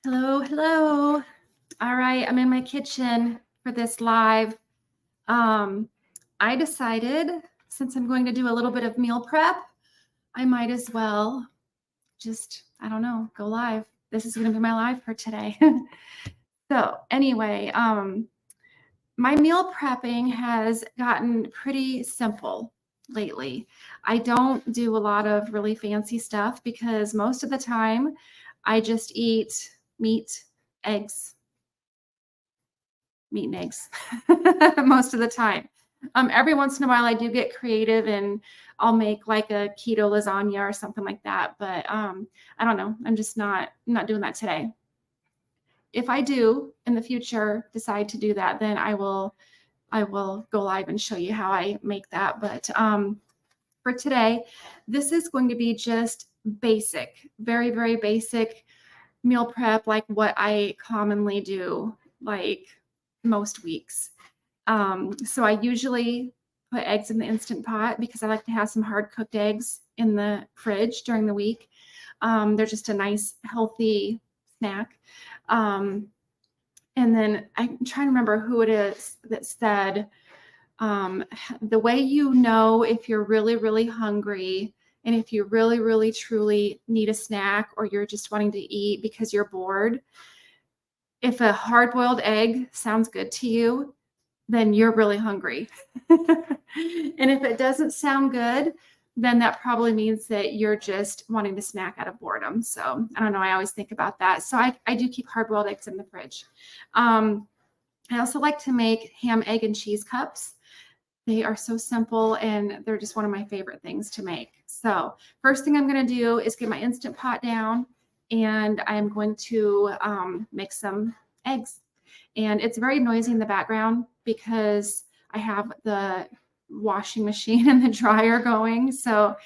Hello, hello. All right, I'm in my kitchen for this live. Um, I decided since I'm going to do a little bit of meal prep, I might as well just, I don't know, go live. This is going to be my live for today. So, anyway, my meal prepping has gotten pretty simple lately. I don't do a lot of really fancy stuff because most of the time I just eat meat, eggs, meat and eggs most of the time. Every once in a while, I do get creative and I'll make like a keto lasagna or something like that. But I don't know. I'm not doing that today. If I do in the future decide to do that, then I will go live and show you how I make that. But for today, this is going to be just basic, very, very basic meal prep, like what I commonly do, like most weeks. So I usually put eggs in the Instant Pot because I like to have some hard cooked eggs in the fridge during the week. They're just a nice, healthy snack. Um, and then I'm trying to remember who it is that said, the way you know if you're really, really hungry and if you really, really, truly need a snack or you're just wanting to eat because you're bored, if a hard boiled egg sounds good to you, then you're really hungry. And if it doesn't sound good, then that probably means that you're just wanting to snack out of boredom. So I don't know. I always think about that. So I do keep hard boiled eggs in the fridge. I also like to make ham, egg, and cheese cups. They are so simple and they're just one of my favorite things to make. So first thing I'm going to do is get my Instant Pot down and I'm going to make some eggs. And it's very noisy in the background because I have the washing machine and the dryer going. So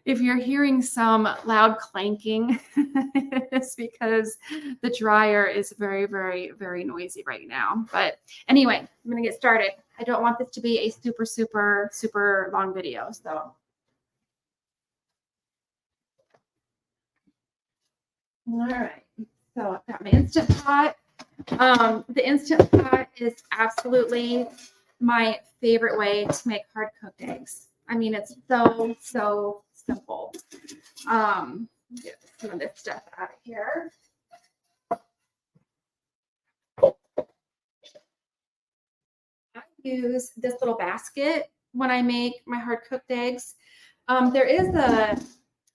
if you're hearing some loud clanking, it's because the dryer is very, very, very noisy right now. But anyway, I'm going to get started. I don't want this to be a super, super, super long video. So, all right. So I've got my Instant Pot. The Instant Pot is absolutely my favorite way to make hard cooked eggs. I mean, it's so, so simple. Get some of this stuff out of here. I use this little basket when I make my hard cooked eggs. There is a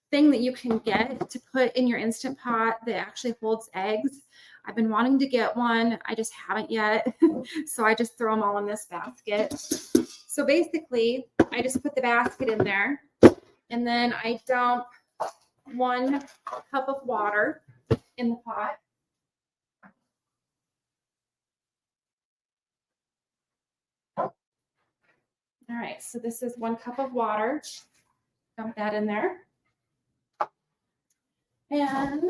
thing that you can get to put in your Instant Pot that actually holds eggs. I've been wanting to get one. I just haven't yet. So I just throw them all in this basket. So basically, I just put the basket in there and then I dump 1 cup of water in the pot. All right, so this is 1 cup of water. Dump that in there. And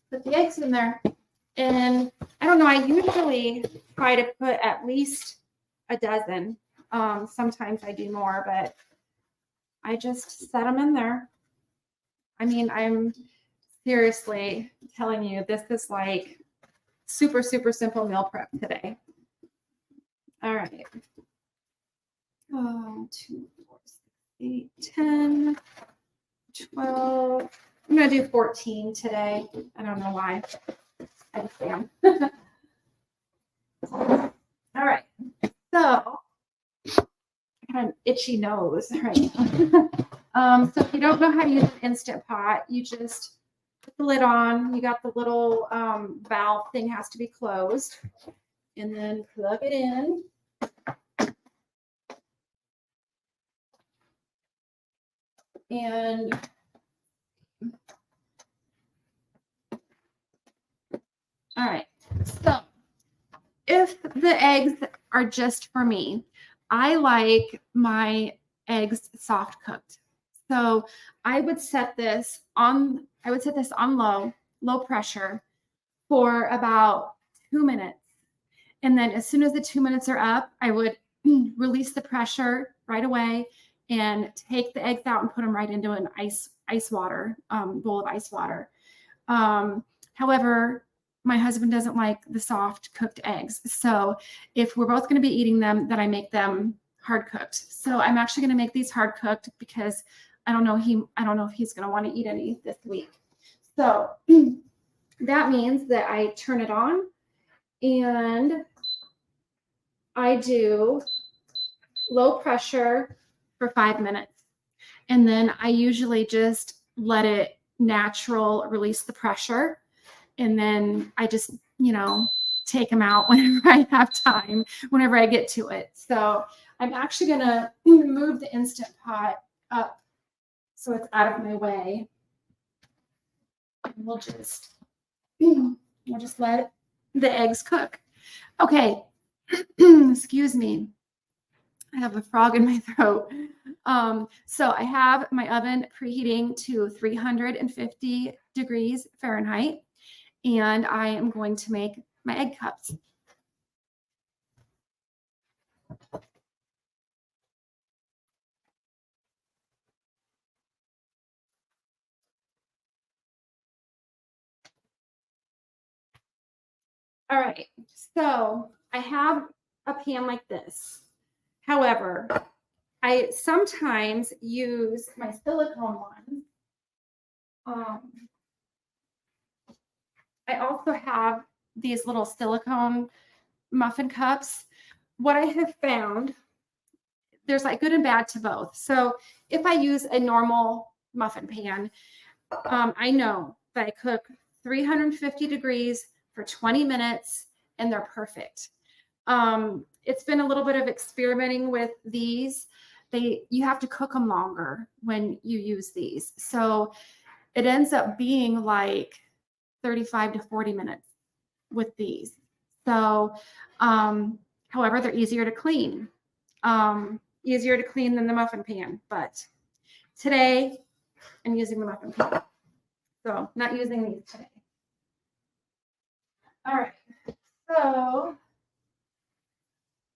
put the eggs in there. And I don't know, I usually try to put at least a dozen. Sometimes I do more, but I just set them in there. I mean, I'm seriously telling you, this is like super, super simple meal prep today. All right. 2, 4, 6, 8, 10, 12. I'm going to do 14 today. I don't know why. I just am. All right. So, I got an itchy nose, right? So if you don't know how to use an Instant Pot, you just put the lid on. You got the little valve thing has to be closed. And then plug it in. And all right. So if the eggs are just for me, I like my eggs soft cooked. So I would set this on low pressure for about 2 minutes. And then as soon as the 2 minutes are up, I would release the pressure right away and take the eggs out and put them right into an ice water bowl of ice water. However, my husband doesn't like the soft cooked eggs. So if we're both going to be eating them, then I make them hard cooked. So I'm actually going to make these hard cooked because I don't know if he's going to want to eat any this week. So that means that I turn it on and I do low pressure for 5 minutes. And then I usually just let it natural release the pressure. And then I just, take them out whenever I have time, whenever I get to it. So I'm actually going to move the Instant Pot up so it's out of my way. And we'll just let the eggs cook. Okay. Excuse me. I have a frog in my throat. So I have my oven preheating to 350 degrees Fahrenheit, and I am going to make my egg cups. All right, so I have a pan like this. However, I sometimes use my silicone ones. I also have these little silicone muffin cups. What I have found, there's like good and bad to both. So if I use a normal muffin pan, I know that I cook 350 degrees for 20 minutes and they're perfect. It's been a little bit of experimenting with these. You have to cook them longer when you use these. So it ends up being like 35 to 40 minutes with these. So, however, they're easier to clean. Easier to clean than the muffin pan. But today, I'm using the muffin pan. So, not using these today. All right. So,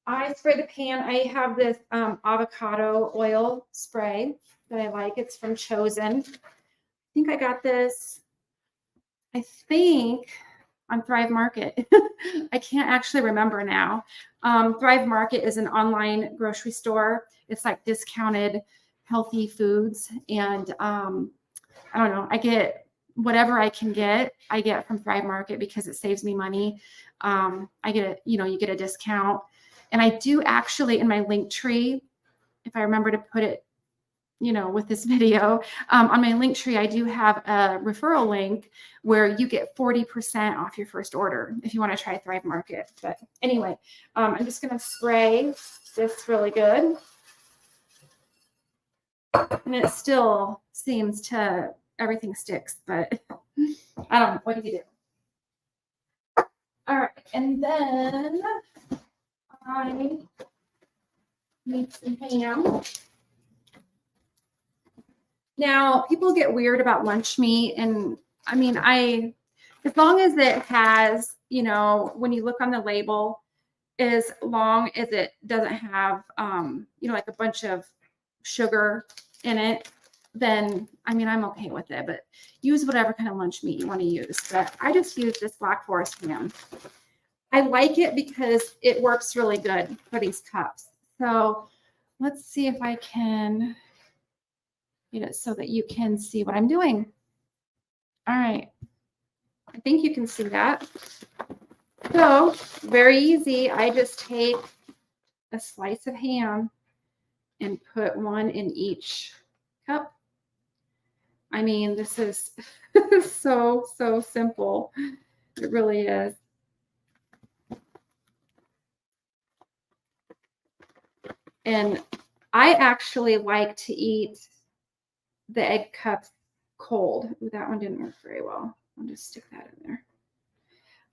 I spray the pan. I have this avocado oil spray that I like. It's from Chosen. I think I got this, on Thrive Market. I can't actually remember now. Thrive Market is an online grocery store. It's like discounted healthy foods. And I don't know, I get whatever I can get, I get from Thrive Market because it saves me money. I get you get a discount. And I do actually in my link tree, if I remember to put it, with this video, on my link tree, I do have a referral link where you get 40% off your first order if you want to try Thrive Market. But anyway, I'm just going to spray this really good. And it still seems to, everything sticks, but I don't know. What do you do? All right. And then I need some ham. Now, people get weird about lunch meat, and I mean, as long as it has, when you look on the label, as long as it doesn't have, like a bunch of sugar in it, then, I mean, I'm okay with it, but use whatever kind of lunch meat you want to use. But I just use this Black Forest ham. I like it because it works really good for these cups. So let's see if I can so that you can see what I'm doing. All right. I think you can see that. So very easy. I just take a slice of ham and put one in each cup. I mean, this is so simple. It really is. And I actually like to eat the egg cups cold. Ooh, that one didn't work very well. I'll just stick that in there.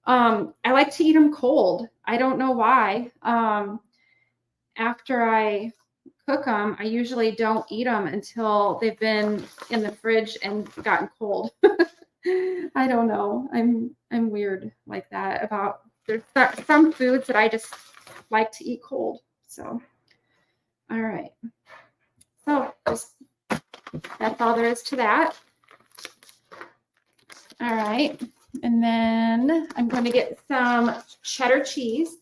I like to eat them cold. I don't know why. After I cook them, I usually don't eat them until they've been in the fridge and gotten cold. I don't know. I'm weird like that about there's some foods that I just like to eat cold. So, all right. So just, that's all there is to that. All right. And then I'm going to get some cheddar cheese.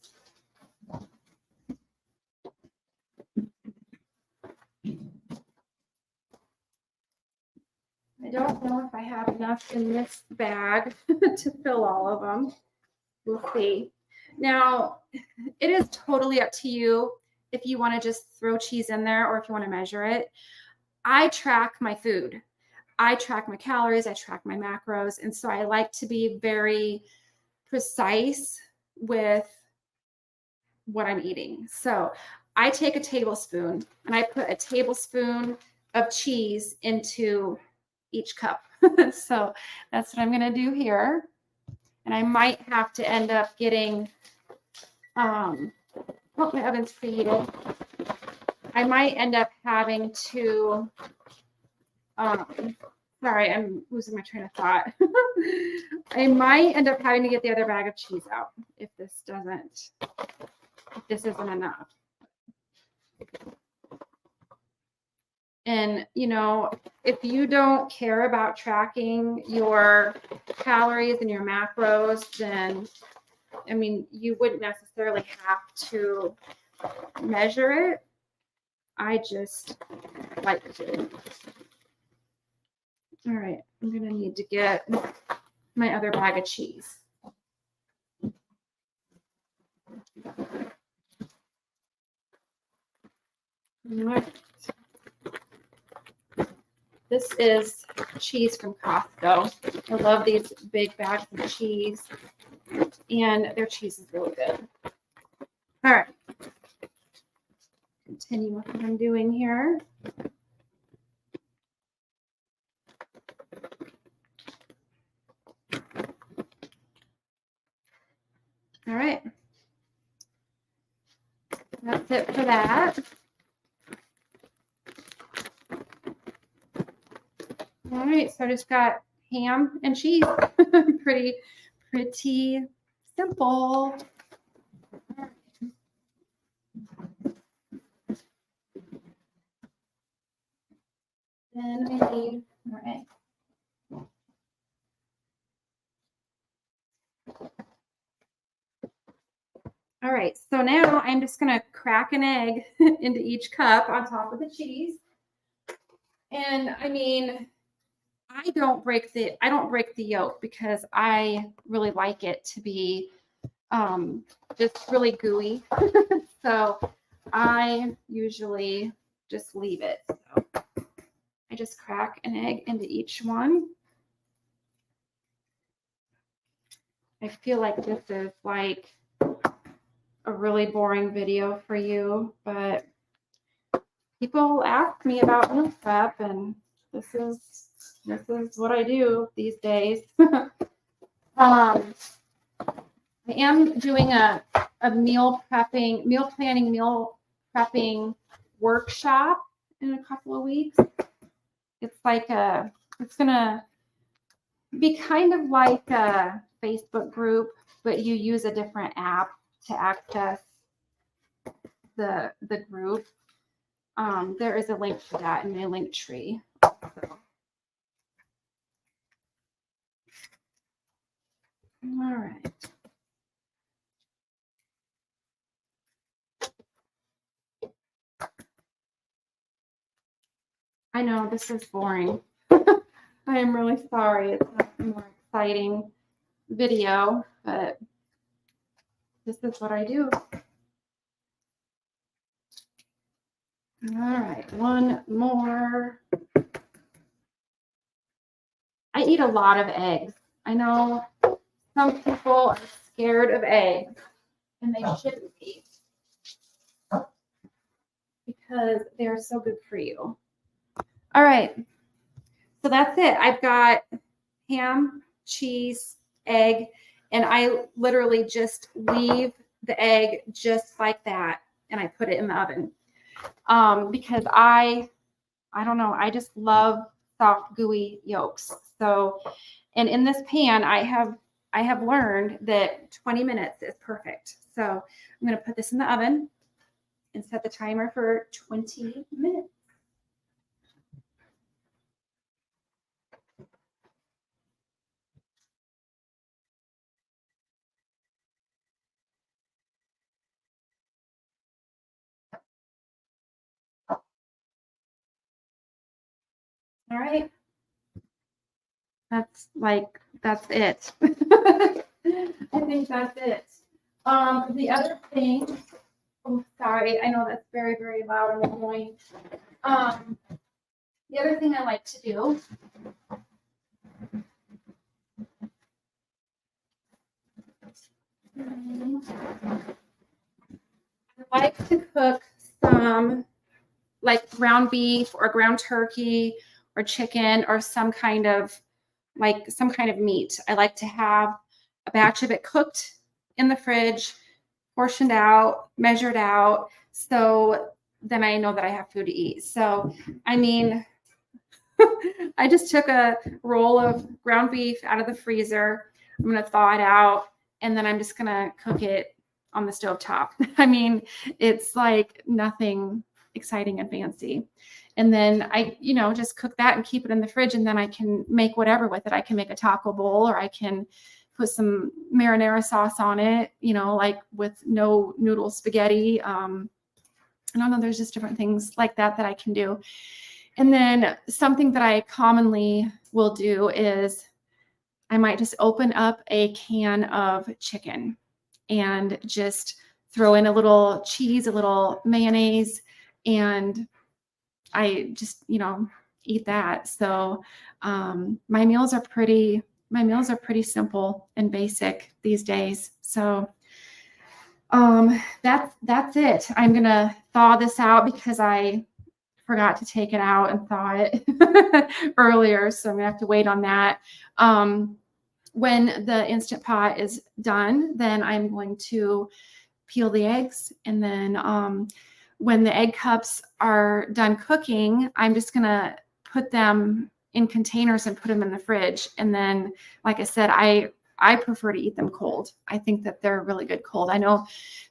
I don't know if I have enough in this bag to fill all of them. We'll see. Now, it is totally up to you if you want to just throw cheese in there or if you want to measure it. I track my food. I track my calories, I track my macros. And so I like to be very precise with what I'm eating. So I take a tablespoon and I put a tablespoon of cheese into each cup. So that's what I'm going to do here. And I might have to end up getting, oh, my oven's preheated. I might end up having to, sorry, I'm losing my train of thought. I might end up having to get the other bag of cheese out if this isn't enough. And, you know, if you don't care about tracking your calories and your macros, then, I mean, you wouldn't necessarily have to measure it. I just like to. All right, I'm going to need to get my other bag of cheese. All right. This is cheese from Costco. I love these big bags of cheese, and their cheese is really good. All right. Continue with what I'm doing here. All right. That's it for that. All right, so I just got ham and cheese. pretty simple. Then I need more eggs. All right, so now I'm just gonna crack an egg into each cup on top of the cheese. And I mean, I don't break the yolk because I really like it to be just really gooey. So I usually just leave it. So I just crack an egg into each one. I feel like this is like a really boring video for you, but people ask me about meal prep, and this is what I do these days. I am doing a meal planning workshop in a couple of weeks. It's like it's gonna be kind of like a Facebook group, but you use a different app to access the group. There is a link for that in my link tree. So. All right. I know this is boring. I am really sorry. It's not a more exciting video, but this is what I do. All right, one more. I eat a lot of eggs. I know some people are scared of eggs, and they shouldn't be because they're so good for you. All right, so that's it. I've got ham, cheese, egg, and I literally just leave the egg just like that, and I put it in the oven. Because I don't know, I just love soft, gooey yolks. So, and in this pan, I have learned that 20 minutes is perfect. So I'm going to put this in the oven and set the timer for 20 minutes. All right. That's it. I think that's it. The other thing, oh, sorry, I know that's very, very loud and annoying. The other thing I like to do I like to cook some like ground beef or ground turkey or chicken or some kind of meat. I like to have a batch of it cooked in the fridge, portioned out, measured out. So then I know that I have food to eat. So, I mean, I just took a roll of ground beef out of the freezer. I'm going to thaw it out and then I'm just going to cook it on the stove top. I mean, it's like nothing exciting and fancy. And then I, just cook that and keep it in the fridge and then I can make whatever with it. I can make a taco bowl or I can put some marinara sauce on it, like with no noodle spaghetti. I don't know, there's just different things like that I can do. And then something that I commonly will do is I might just open up a can of chicken and just throw in a little cheese, a little mayonnaise, and I just, eat that. So my meals are pretty simple and basic these days. So that's it. I'm gonna thaw this out because I forgot to take it out and thaw it earlier, so I'm gonna have to wait on that. When the Instant Pot is done, then I'm going to peel the eggs, and then when the egg cups are done cooking, I'm just gonna put them in containers and put them in the fridge. And then, like I said, I prefer to eat them cold. I think that they're really good cold. I know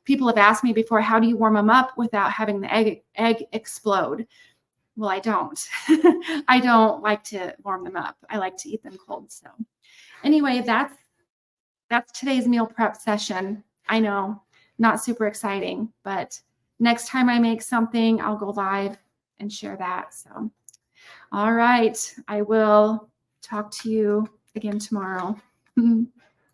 people have asked me before, how do you warm them up without having the egg explode? Well, I don't. I don't like to warm them up. I like to eat them cold. So anyway, that's today's meal prep session. I know, not super exciting, but next time I make something, I'll go live and share that. So, all right, I will talk to you again tomorrow.